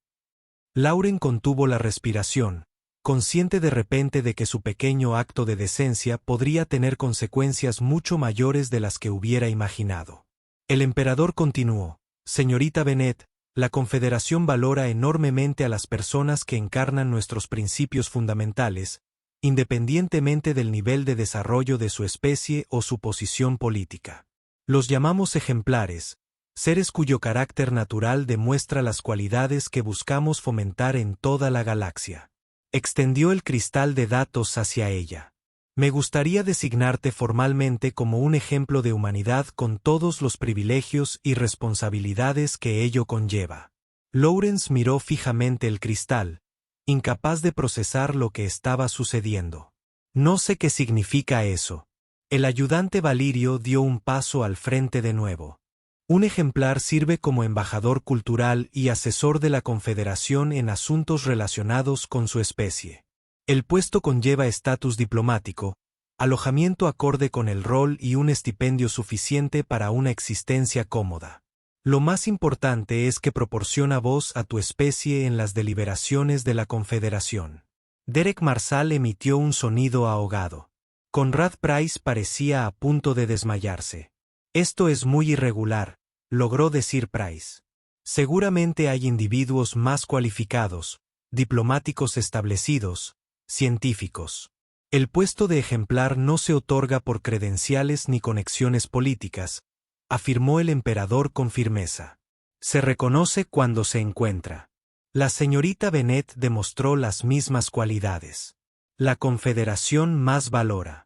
Lauren contuvo la respiración, consciente de repente de que su pequeño acto de decencia podría tener consecuencias mucho mayores de las que hubiera imaginado. El emperador continuó, Señorita Bennet, la Confederación valora enormemente a las personas que encarnan nuestros principios fundamentales, independientemente del nivel de desarrollo de su especie o su posición política. Los llamamos ejemplares, seres cuyo carácter natural demuestra las cualidades que buscamos fomentar en toda la galaxia. Extendió el cristal de datos hacia ella. Me gustaría designarte formalmente como un ejemplo de humanidad con todos los privilegios y responsabilidades que ello conlleva. Lawrence miró fijamente el cristal, incapaz de procesar lo que estaba sucediendo. No sé qué significa eso. El ayudante Valirio dio un paso al frente de nuevo. Un ejemplar sirve como embajador cultural y asesor de la Confederación en asuntos relacionados con su especie. El puesto conlleva estatus diplomático, alojamiento acorde con el rol y un estipendio suficiente para una existencia cómoda. Lo más importante es que proporciona voz a tu especie en las deliberaciones de la Confederación. Derek Marsal emitió un sonido ahogado. Conrad Price parecía a punto de desmayarse. Esto es muy irregular, logró decir Price. Seguramente hay individuos más cualificados, diplomáticos establecidos, científicos. El puesto de ejemplar no se otorga por credenciales ni conexiones políticas, afirmó el emperador con firmeza. Se reconoce cuando se encuentra. La señorita Bennet demostró las mismas cualidades. La Confederación más valora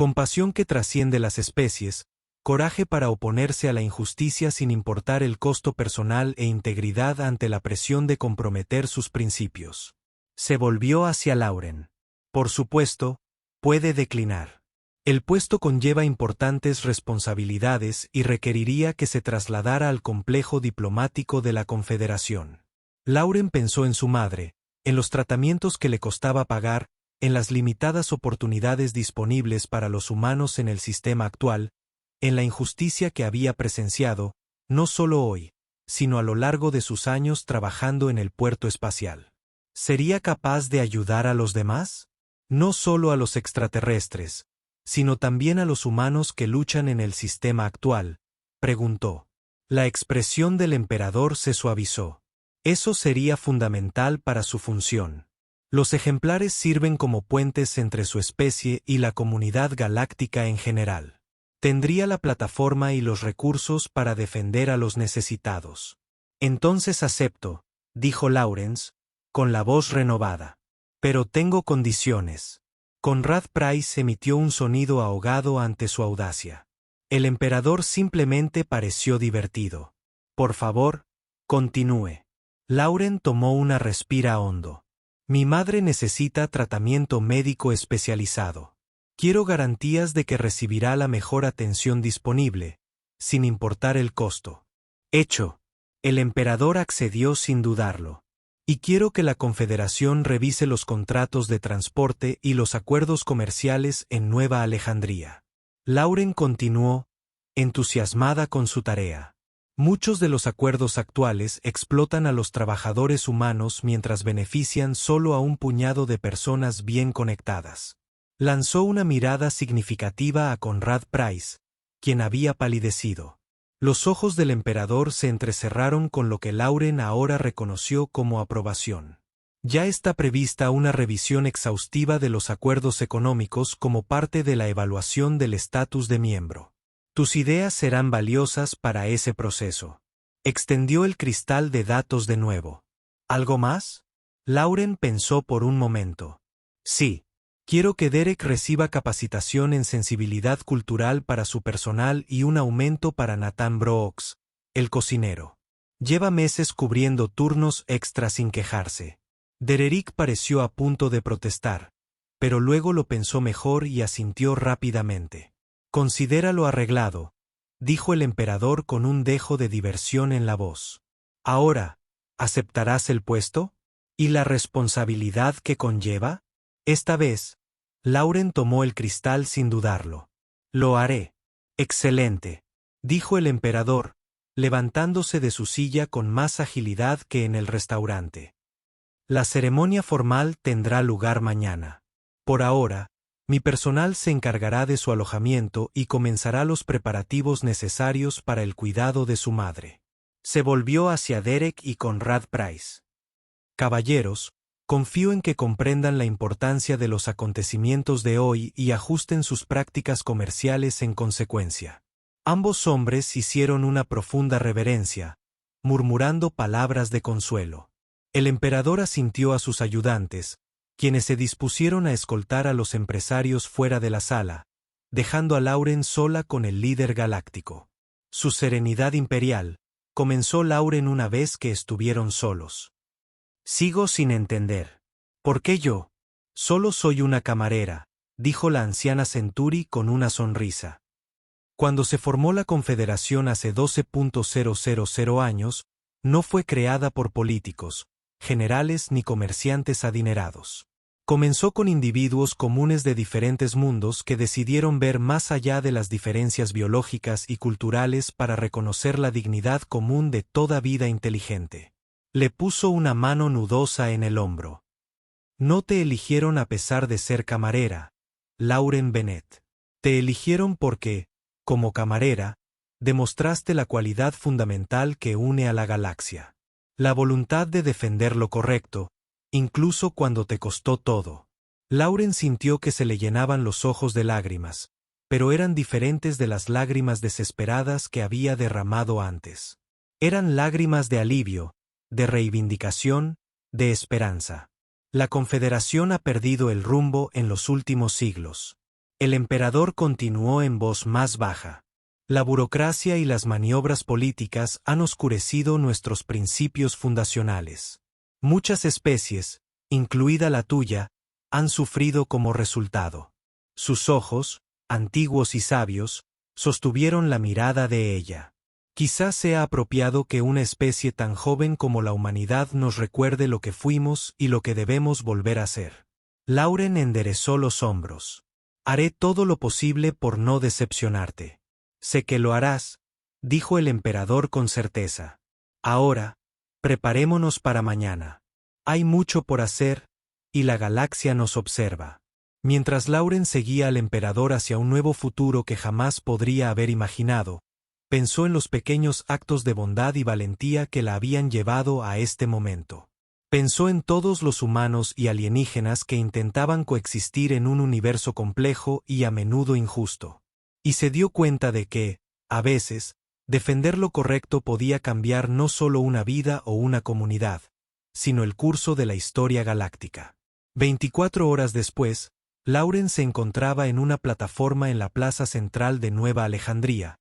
compasión que trasciende las especies, coraje para oponerse a la injusticia sin importar el costo personal e integridad ante la presión de comprometer sus principios. Se volvió hacia Lauren. Por supuesto, puede declinar. El puesto conlleva importantes responsabilidades y requeriría que se trasladara al complejo diplomático de la Confederación. Lauren pensó en su madre, en los tratamientos que le costaba pagar, en las limitadas oportunidades disponibles para los humanos en el sistema actual, en la injusticia que había presenciado, no solo hoy, sino a lo largo de sus años trabajando en el puerto espacial. ¿Sería capaz de ayudar a los demás? No solo a los extraterrestres, sino también a los humanos que luchan en el sistema actual, preguntó. La expresión del emperador se suavizó. Eso sería fundamental para su función. Los ejemplares sirven como puentes entre su especie y la comunidad galáctica en general. Tendría la plataforma y los recursos para defender a los necesitados. Entonces acepto, dijo Lawrence, con la voz renovada. Pero tengo condiciones. Conrad Price emitió un sonido ahogado ante su audacia. El emperador simplemente pareció divertido. Por favor, continúe. Lauren tomó una respira hondo. Mi madre necesita tratamiento médico especializado. Quiero garantías de que recibirá la mejor atención disponible, sin importar el costo. Hecho. El emperador accedió sin dudarlo. Y quiero que la Confederación revise los contratos de transporte y los acuerdos comerciales en Nueva Alejandría. Lauren continuó, entusiasmada con su tarea. Muchos de los acuerdos actuales explotan a los trabajadores humanos mientras benefician solo a un puñado de personas bien conectadas. Lanzó una mirada significativa a Conrad Price, quien había palidecido. Los ojos del emperador se entrecerraron con lo que Lauren ahora reconoció como aprobación. Ya está prevista una revisión exhaustiva de los acuerdos económicos como parte de la evaluación del estatus de miembro. Tus ideas serán valiosas para ese proceso. Extendió el cristal de datos de nuevo. ¿Algo más? Lauren pensó por un momento. Sí. Quiero que Derek reciba capacitación en sensibilidad cultural para su personal y un aumento para Nathan Brooks, el cocinero. Lleva meses cubriendo turnos extra sin quejarse. Derek pareció a punto de protestar, pero luego lo pensó mejor y asintió rápidamente. Considéralo arreglado, dijo el emperador con un dejo de diversión en la voz. Ahora, ¿aceptarás el puesto? ¿Y la responsabilidad que conlleva? Esta vez, Lauren tomó el cristal sin dudarlo. Lo haré. Excelente, dijo el emperador, levantándose de su silla con más agilidad que en el restaurante. La ceremonia formal tendrá lugar mañana. Por ahora, mi personal se encargará de su alojamiento y comenzará los preparativos necesarios para el cuidado de su madre. Se volvió hacia Derek y Conrad Price. Caballeros, confío en que comprendan la importancia de los acontecimientos de hoy y ajusten sus prácticas comerciales en consecuencia. Ambos hombres hicieron una profunda reverencia, murmurando palabras de consuelo. El emperador asintió a sus ayudantes, quienes se dispusieron a escoltar a los empresarios fuera de la sala, dejando a Lauren sola con el líder galáctico. Su serenidad imperial, comenzó Lauren una vez que estuvieron solos. Sigo sin entender. ¿Por qué yo? Solo soy una camarera, dijo la anciana Centuri con una sonrisa. Cuando se formó la Confederación hace 12.000 años, no fue creada por políticos, generales ni comerciantes adinerados. Comenzó con individuos comunes de diferentes mundos que decidieron ver más allá de las diferencias biológicas y culturales para reconocer la dignidad común de toda vida inteligente. Le puso una mano nudosa en el hombro. No te eligieron a pesar de ser camarera, Lauren Bennett. Te eligieron porque, como camarera, demostraste la cualidad fundamental que une a la galaxia. La voluntad de defender lo correcto, incluso cuando te costó todo. Lauren sintió que se le llenaban los ojos de lágrimas, pero eran diferentes de las lágrimas desesperadas que había derramado antes. Eran lágrimas de alivio, de reivindicación, de esperanza. La Confederación ha perdido el rumbo en los últimos siglos. El emperador continuó en voz más baja. La burocracia y las maniobras políticas han oscurecido nuestros principios fundacionales. Muchas especies, incluida la tuya, han sufrido como resultado. Sus ojos, antiguos y sabios, sostuvieron la mirada de ella. Quizás sea apropiado que una especie tan joven como la humanidad nos recuerde lo que fuimos y lo que debemos volver a ser. Lauren enderezó los hombros. Haré todo lo posible por no decepcionarte. Sé que lo harás, dijo el emperador con certeza. Ahora, preparémonos para mañana. Hay mucho por hacer, y la galaxia nos observa. Mientras Lauren seguía al emperador hacia un nuevo futuro que jamás podría haber imaginado, pensó en los pequeños actos de bondad y valentía que la habían llevado a este momento. Pensó en todos los humanos y alienígenas que intentaban coexistir en un universo complejo y a menudo injusto. Y se dio cuenta de que, a veces, defender lo correcto podía cambiar no solo una vida o una comunidad, sino el curso de la historia galáctica. 24 horas después, Lauren se encontraba en una plataforma en la plaza central de Nueva Alejandría,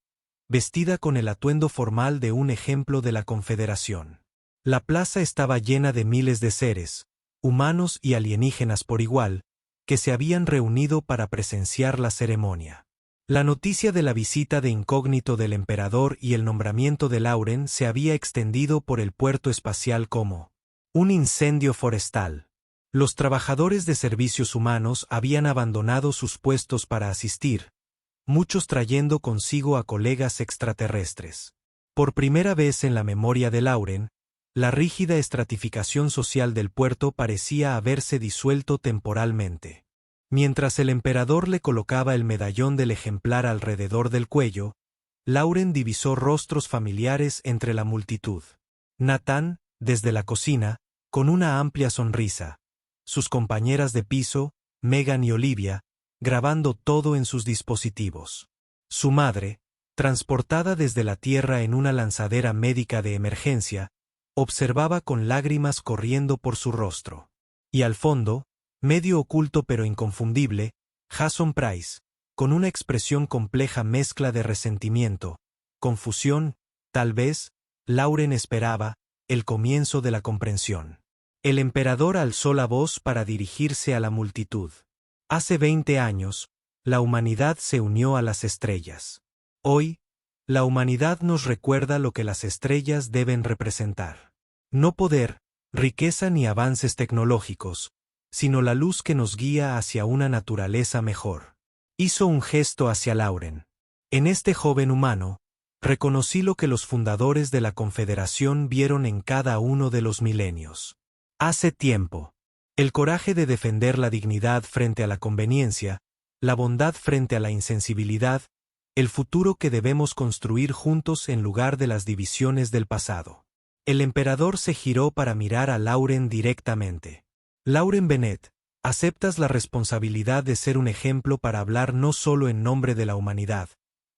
vestida con el atuendo formal de un ejemplo de la Confederación. La plaza estaba llena de miles de seres, humanos y alienígenas por igual, que se habían reunido para presenciar la ceremonia. La noticia de la visita de incógnito del emperador y el nombramiento de Lauren se había extendido por el puerto espacial como un incendio forestal. Los trabajadores de servicios humanos habían abandonado sus puestos para asistir, muchos trayendo consigo a colegas extraterrestres. Por primera vez en la memoria de Lauren, la rígida estratificación social del puerto parecía haberse disuelto temporalmente. Mientras el emperador le colocaba el medallón del ejemplar alrededor del cuello, Lauren divisó rostros familiares entre la multitud. Nathan, desde la cocina, con una amplia sonrisa. Sus compañeras de piso, Megan y Olivia, grabando todo en sus dispositivos. Su madre, transportada desde la Tierra en una lanzadera médica de emergencia, observaba con lágrimas corriendo por su rostro. Y al fondo, medio oculto pero inconfundible, Jason Price, con una expresión compleja mezcla de resentimiento, confusión, tal vez, Lauren esperaba, el comienzo de la comprensión. El emperador alzó la voz para dirigirse a la multitud. Hace 20 años, la humanidad se unió a las estrellas. Hoy, la humanidad nos recuerda lo que las estrellas deben representar. No poder, riqueza ni avances tecnológicos, sino la luz que nos guía hacia una naturaleza mejor. Hizo un gesto hacia Lauren. En este joven humano, reconocí lo que los fundadores de la Confederación vieron en cada uno de los milenios. Hace tiempo. El coraje de defender la dignidad frente a la conveniencia, la bondad frente a la insensibilidad, el futuro que debemos construir juntos en lugar de las divisiones del pasado. El emperador se giró para mirar a Lauren directamente. Lauren Bennett, aceptas la responsabilidad de ser un ejemplo para hablar no solo en nombre de la humanidad,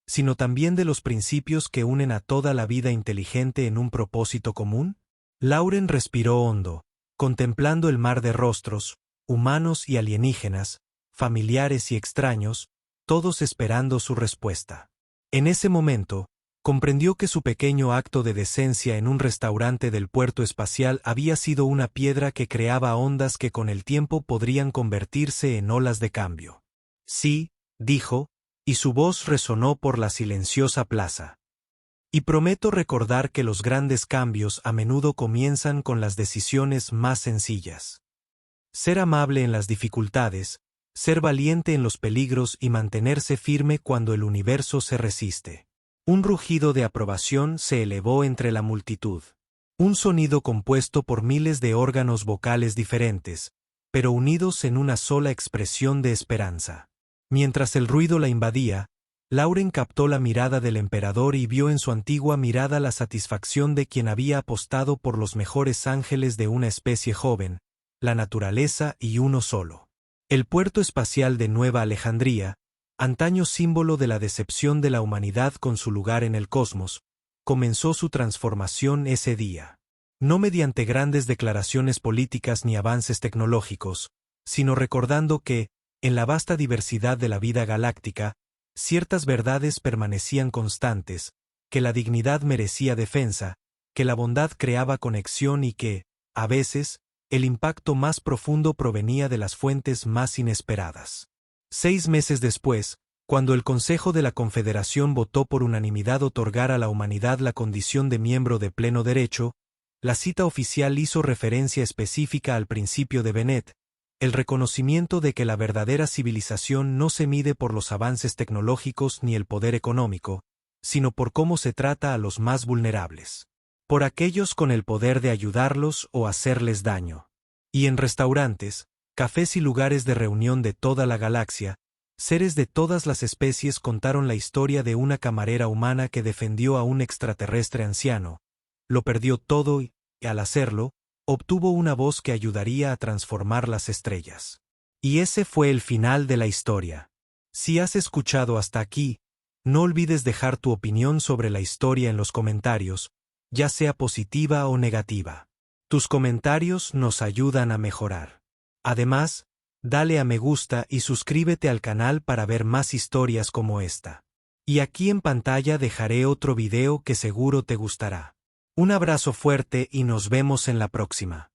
sino también de los principios que unen a toda la vida inteligente en un propósito común? Lauren respiró hondo, contemplando el mar de rostros, humanos y alienígenas, familiares y extraños, todos esperando su respuesta. En ese momento, Comprendió que su pequeño acto de decencia en un restaurante del puerto espacial había sido una piedra que creaba ondas que con el tiempo podrían convertirse en olas de cambio. Sí, dijo, y su voz resonó por la silenciosa plaza. Y prometo recordar que los grandes cambios a menudo comienzan con las decisiones más sencillas. Ser amable en las dificultades, ser valiente en los peligros y mantenerse firme cuando el universo se resiste. Un rugido de aprobación se elevó entre la multitud. Un sonido compuesto por miles de órganos vocales diferentes, pero unidos en una sola expresión de esperanza. Mientras el ruido la invadía, Lauren captó la mirada del emperador y vio en su antigua mirada la satisfacción de quien había apostado por los mejores ángeles de una especie joven, la naturaleza y uno solo. El puerto espacial de Nueva Alejandría, antaño símbolo de la decepción de la humanidad con su lugar en el cosmos, comenzó su transformación ese día. No mediante grandes declaraciones políticas ni avances tecnológicos, sino recordando que, en la vasta diversidad de la vida galáctica, ciertas verdades permanecían constantes, que la dignidad merecía defensa, que la bondad creaba conexión y que, a veces, el impacto más profundo provenía de las fuentes más inesperadas. 6 meses después, cuando el Consejo de la Confederación votó por unanimidad otorgar a la humanidad la condición de miembro de pleno derecho, la cita oficial hizo referencia específica al principio de Bennett, el reconocimiento de que la verdadera civilización no se mide por los avances tecnológicos ni el poder económico, sino por cómo se trata a los más vulnerables. Por aquellos con el poder de ayudarlos o hacerles daño. Y en restaurantes, cafés y lugares de reunión de toda la galaxia, seres de todas las especies contaron la historia de una camarera humana que defendió a un extraterrestre anciano, lo perdió todo y, al hacerlo, obtuvo una voz que ayudaría a transformar las estrellas. Y ese fue el final de la historia. Si has escuchado hasta aquí, no olvides dejar tu opinión sobre la historia en los comentarios, ya sea positiva o negativa. Tus comentarios nos ayudan a mejorar. Además, dale a me gusta y suscríbete al canal para ver más historias como esta. Y aquí en pantalla dejaré otro video que seguro te gustará. Un abrazo fuerte y nos vemos en la próxima.